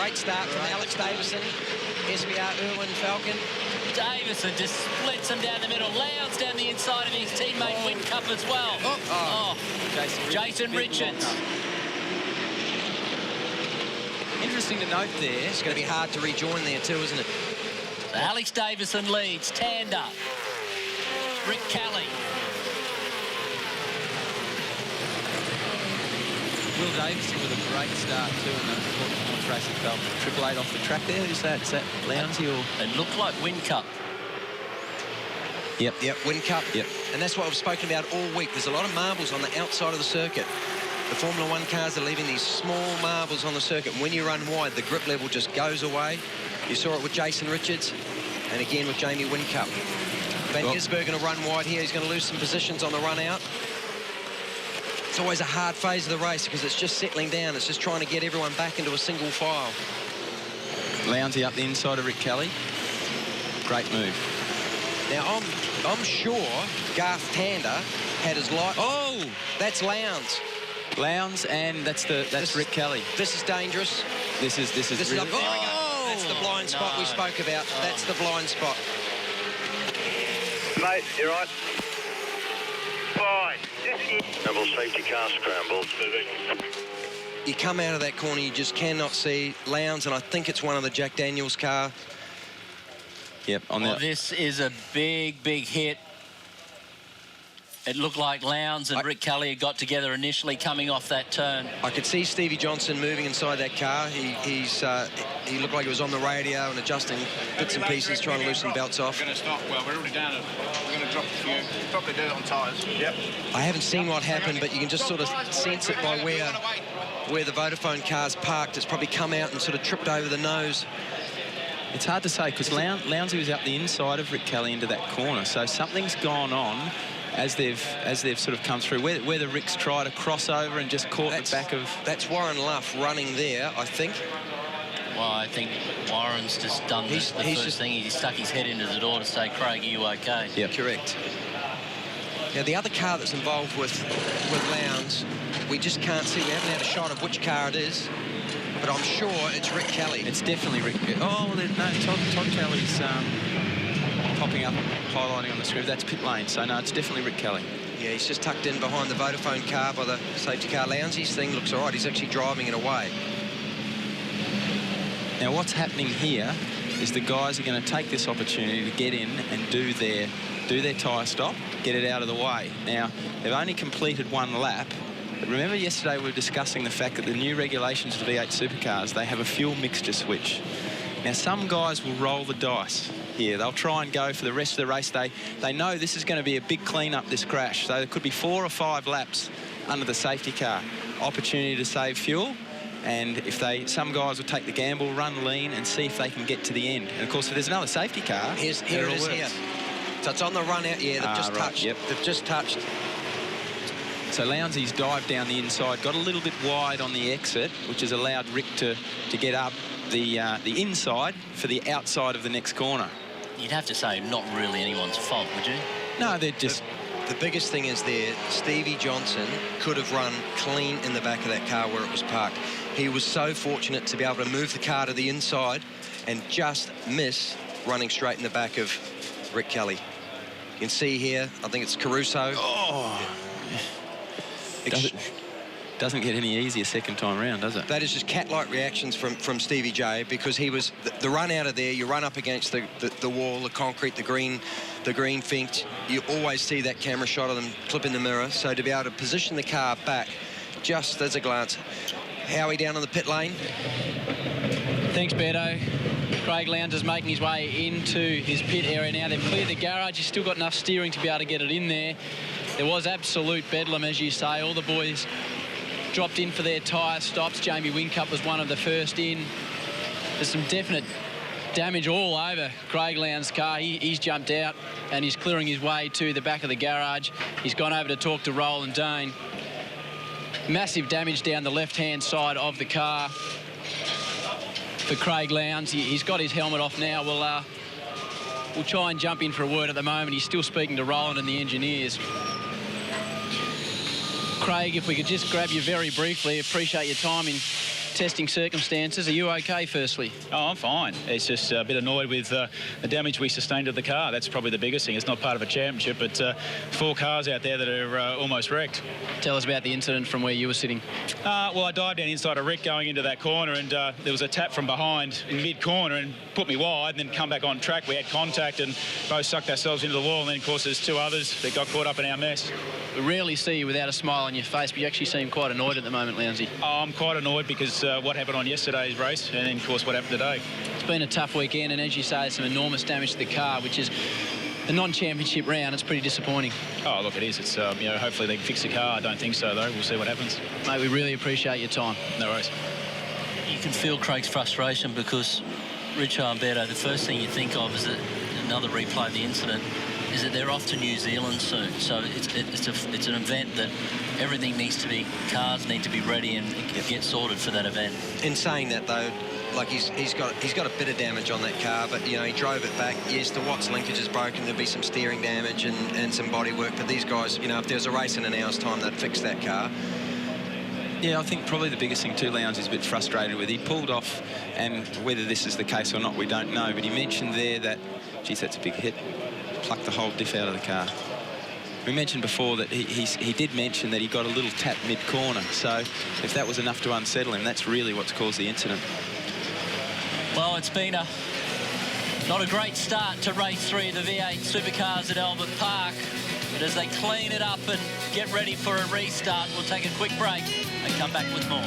Great start from Alex Davison, SBR Irwin Falcon. Davison just splits him down the middle. Lowndes down the inside of his teammate Wincup as well. Jason Richards. Interesting to note there. It's going to be hard to rejoin there too, isn't it? So Alex Davison leads. Tander. Rick Kelly. Will Davison with a great start too in the horse racing belt. 888 off the track there. Is that Lowndsy or? It looked like Wincup. Yep, Wincup. Yep. And that's what we've spoken about all week. There's a lot of marbles on the outside of the circuit. The Formula 1 cars are leaving these small marbles on the circuit. And when you run wide, the grip level just goes away. You saw it with Jason Richards and again with Jamie Wincup. Van Gisbergen going to run wide here. He's going to lose some positions on the run out. It's always a hard phase of the race because it's just settling down. It's just trying to get everyone back into a single file. Lowndsy up the inside of Rick Kelly. Great move. Now, I'm sure Garth Tander had his light. Oh, that's Lowndes. Lowndes, and that's Rick Kelly. This is dangerous. This is really... There we go. That's the blind spot we spoke about. That's the blind spot. Mate, you're right. Fine. Double safety car scramble. You come out of that corner, you just cannot see Lowndes, and I think it's one of the Jack Daniels car. Yep. This is a big hit. It looked like Lowndes and Rick Kelly had got together initially coming off that turn. I could see Stevie Johnson moving inside that car. He looked like he was on the radio and adjusting bits and pieces, trying to loosen belts off. We're going to stop. Well, we're already down. We're going to drop a few. Probably do it on tyres. Yep. I haven't seen what happened, but you can just sort of sense it by where the Vodafone car's parked. It's probably come out and sort of tripped over the nose. It's hard to say because Lowndsy was up the inside of Rick Kelly into that corner, so something's gone on as they've sort of come through. Whether Rick's tried to cross over and just caught the back of... That's Warren Luff running there, I think. Well, I think Warren's just done the first thing. He stuck his head into the door to say, Craig, are you okay? Yeah, correct. Now, the other car that's involved with Lowndes, we just can't see. We haven't had a shot of which car it is, but I'm sure it's Rick Kelly. It's definitely Rick. Oh, well, no, Todd Kelly's popping up, highlighting on the screen. That's pit lane, so no, it's definitely Rick Kelly. Yeah, he's just tucked in behind the Vodafone car by the safety car. Lowndesy's thing looks all right. He's actually driving it away. Now, what's happening here is the guys are going to take this opportunity to get in and do their tyre stop, get it out of the way. Now, they've only completed one lap. But remember yesterday we were discussing the fact that the new regulations of the V8 Supercars, they have a fuel mixture switch. Now, some guys will roll the dice here. They'll try and go for the rest of the race. They know this is going to be a big clean-up, this crash. So there could be 4 or 5 laps under the safety car. Opportunity to save fuel. And if some guys will take the gamble, run lean, and see if they can get to the end. And, of course, if there's another safety car... Here it is here. So it's on the run out. Yeah, they've just touched. Yep. They've just touched. So Lowndesy's dived down the inside, got a little bit wide on the exit, which has allowed Rick to get up the inside for the outside of the next corner. You'd have to say not really anyone's fault, would you? No, they're just... The biggest thing is there, Stevie Johnson could have run clean in the back of that car where it was parked. He was so fortunate to be able to move the car to the inside and just miss running straight in the back of Rick Kelly. You can see here, I think it's Caruso. Oh! Doesn't get any easier second time round, does it? That is just cat-like reactions from Stevie J, because he was the run out of there. You run up against the wall, the concrete, the green fence. You always see that camera shot of them clip in the mirror. So to be able to position the car back, just as a glance. Howie down on the pit lane. Thanks, Beto. Craig Lowndes is making his way into his pit area now. They've cleared the garage. He's still got enough steering to be able to get it in there. There was absolute bedlam, as you say. All the boys dropped in for their tyre stops. Jamie Wincup was one of the first in. There's some definite damage all over Craig Lowndes' car. He's jumped out and he's clearing his way to the back of the garage. He's gone over to talk to Roland Dane. Massive damage down the left-hand side of the car for Craig Lowndes. He's got his helmet off now. We'll try and jump in for a word at the moment. He's still speaking to Roland and the engineers. Craig, if we could just grab you very briefly, appreciate your time in testing circumstances. Are you okay, firstly? Oh, I'm fine. It's just a bit annoyed with the damage we sustained to the car. That's probably the biggest thing. It's not part of a championship, but 4 cars out there that are almost wrecked. Tell us about the incident from where you were sitting. Well, I dived down inside a Rick going into that corner, and there was a tap from behind in mid-corner and put me wide, and then come back on track. We had contact and both sucked ourselves into the wall, and then, of course, there's 2 others that got caught up in our mess. We rarely see you without a smile on your face, but you actually seem quite annoyed at the moment, Lowndesy. Oh, I'm quite annoyed because what happened on yesterday's race, and then, of course, what happened today. It's been a tough weekend, and as you say, some enormous damage to the car, which is the non-championship round. It's pretty disappointing. Oh, look, it is. It's you know, hopefully they can fix the car. I don't think so, though. We'll see what happens. Mate, we really appreciate your time. No worries. You can feel Craig's frustration because Richard Alberto, the first thing you think of is that another replay of the incident is that they're off to New Zealand soon. So it's an event that everything needs to be, cars need to be ready and get sorted for that event. In saying that, though, like he's got a bit of damage on that car, but you know, he drove it back. Yes, the Watts linkage is broken. There'll be some steering damage and some body work. But these guys, you know, if there was a race in an hour's time, they'd fix that car. Yeah, I think probably the biggest thing too, Lowndes is a bit frustrated with. He pulled off, and whether this is the case or not, we don't know. But he mentioned there that, geez, that's a big hit. Plucked the whole diff out of the car. We mentioned before that he did mention that he got a little tap mid-corner. So if that was enough to unsettle him, that's really what's caused the incident. Well, it's been not a great start to race 3 of the V8 Supercars at Albert Park. But as they clean it up and get ready for a restart, we'll take a quick break and come back with more.